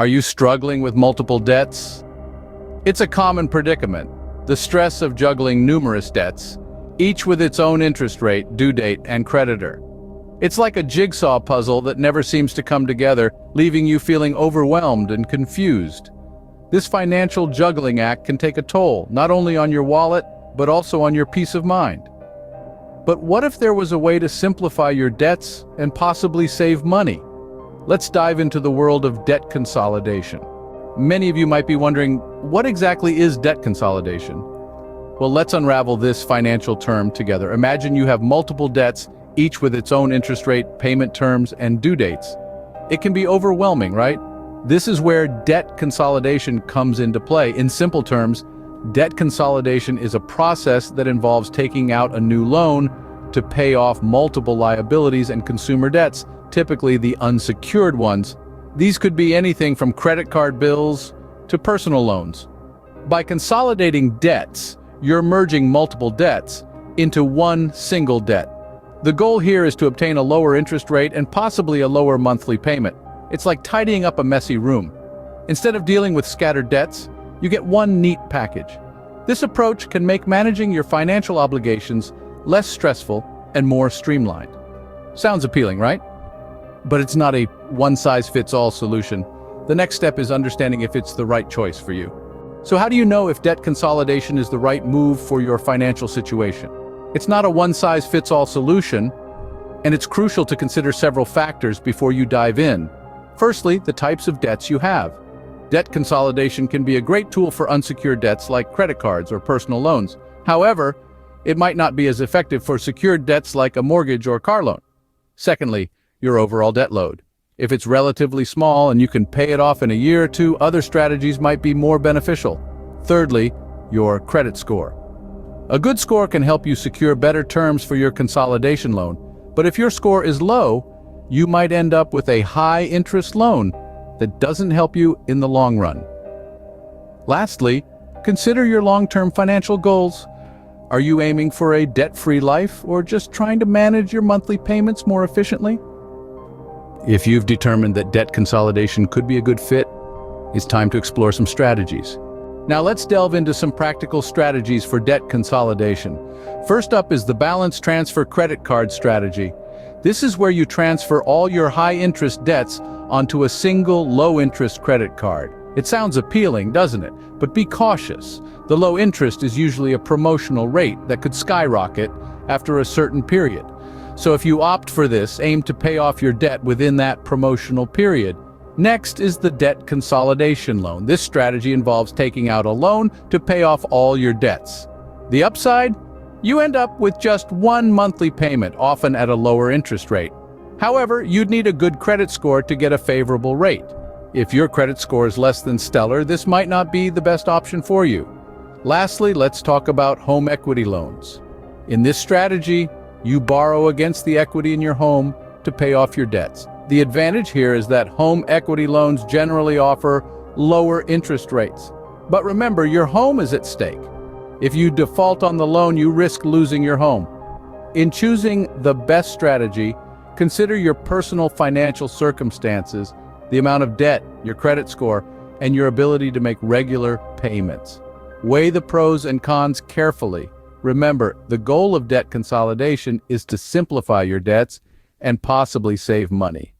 Are you struggling with multiple debts? It's a common predicament, the stress of juggling numerous debts, each with its own interest rate, due date, and creditor. It's like a jigsaw puzzle that never seems to come together, leaving you feeling overwhelmed and confused. This financial juggling act can take a toll, not only on your wallet, but also on your peace of mind. But what if there was a way to simplify your debts and possibly save money? Let's dive into the world of debt consolidation. Many of you might be wondering, what exactly is debt consolidation? Well, let's unravel this financial term together. Imagine you have multiple debts, each with its own interest rate, payment terms, and due dates. It can be overwhelming, right? This is where debt consolidation comes into play. In simple terms, debt consolidation is a process that involves taking out a new loan to pay off multiple liabilities and consumer debts, typically the unsecured ones. These could be anything from credit card bills to personal loans. By consolidating debts, you're merging multiple debts into one single debt. The goal here is to obtain a lower interest rate and possibly a lower monthly payment. It's like tidying up a messy room. Instead of dealing with scattered debts, you get one neat package. This approach can make managing your financial obligations less stressful and more streamlined. Sounds appealing, right? But it's not a one-size-fits-all solution. The next step is understanding if it's the right choice for you. So how do you know if debt consolidation is the right move for your financial situation? It's not a one-size-fits-all solution, and it's crucial to consider several factors before you dive in. Firstly, the types of debts you have. Debt consolidation can be a great tool for unsecured debts like credit cards or personal loans. However, it might not be as effective for secured debts like a mortgage or car loan. Secondly, your overall debt load. If it's relatively small and you can pay it off in a year or two, other strategies might be more beneficial. Thirdly, your credit score. A good score can help you secure better terms for your consolidation loan, but if your score is low, you might end up with a high-interest loan that doesn't help you in the long run. Lastly, consider your long-term financial goals. Are you aiming for a debt-free life or just trying to manage your monthly payments more efficiently? If you've determined that debt consolidation could be a good fit, it's time to explore some strategies. Now let's delve into some practical strategies for debt consolidation. First up is the balance transfer credit card strategy. This is where you transfer all your high-interest debts onto a single low-interest credit card. It sounds appealing, doesn't it? But be cautious. The low interest is usually a promotional rate that could skyrocket after a certain period. So if you opt for this, aim to pay off your debt within that promotional period. Next is the debt consolidation loan. This strategy involves taking out a loan to pay off all your debts. The upside? You end up with just one monthly payment, often at a lower interest rate. However, you'd need a good credit score to get a favorable rate. If your credit score is less than stellar, this might not be the best option for you. Lastly, let's talk about home equity loans. In this strategy, you borrow against the equity in your home to pay off your debts. The advantage here is that home equity loans generally offer lower interest rates. But remember, your home is at stake. If you default on the loan, you risk losing your home. In choosing the best strategy, consider your personal financial circumstances, the amount of debt, your credit score, and your ability to make regular payments. Weigh the pros and cons carefully. Remember, the goal of debt consolidation is to simplify your debts and possibly save money.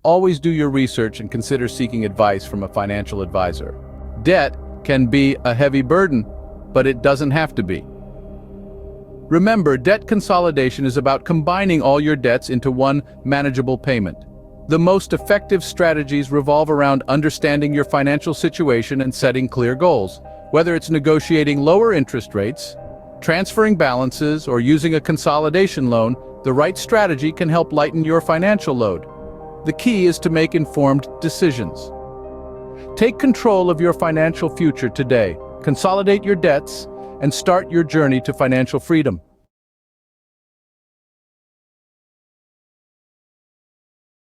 Always do your research and consider seeking advice from a financial advisor. Debt can be a heavy burden, but it doesn't have to be. Remember, debt consolidation is about combining all your debts into one manageable payment. The most effective strategies revolve around understanding your financial situation and setting clear goals. Whether it's negotiating lower interest rates, transferring balances, or using a consolidation loan, the right strategy can help lighten your financial load. The key is to make informed decisions. Take control of your financial future today. Consolidate your debts and start your journey to financial freedom.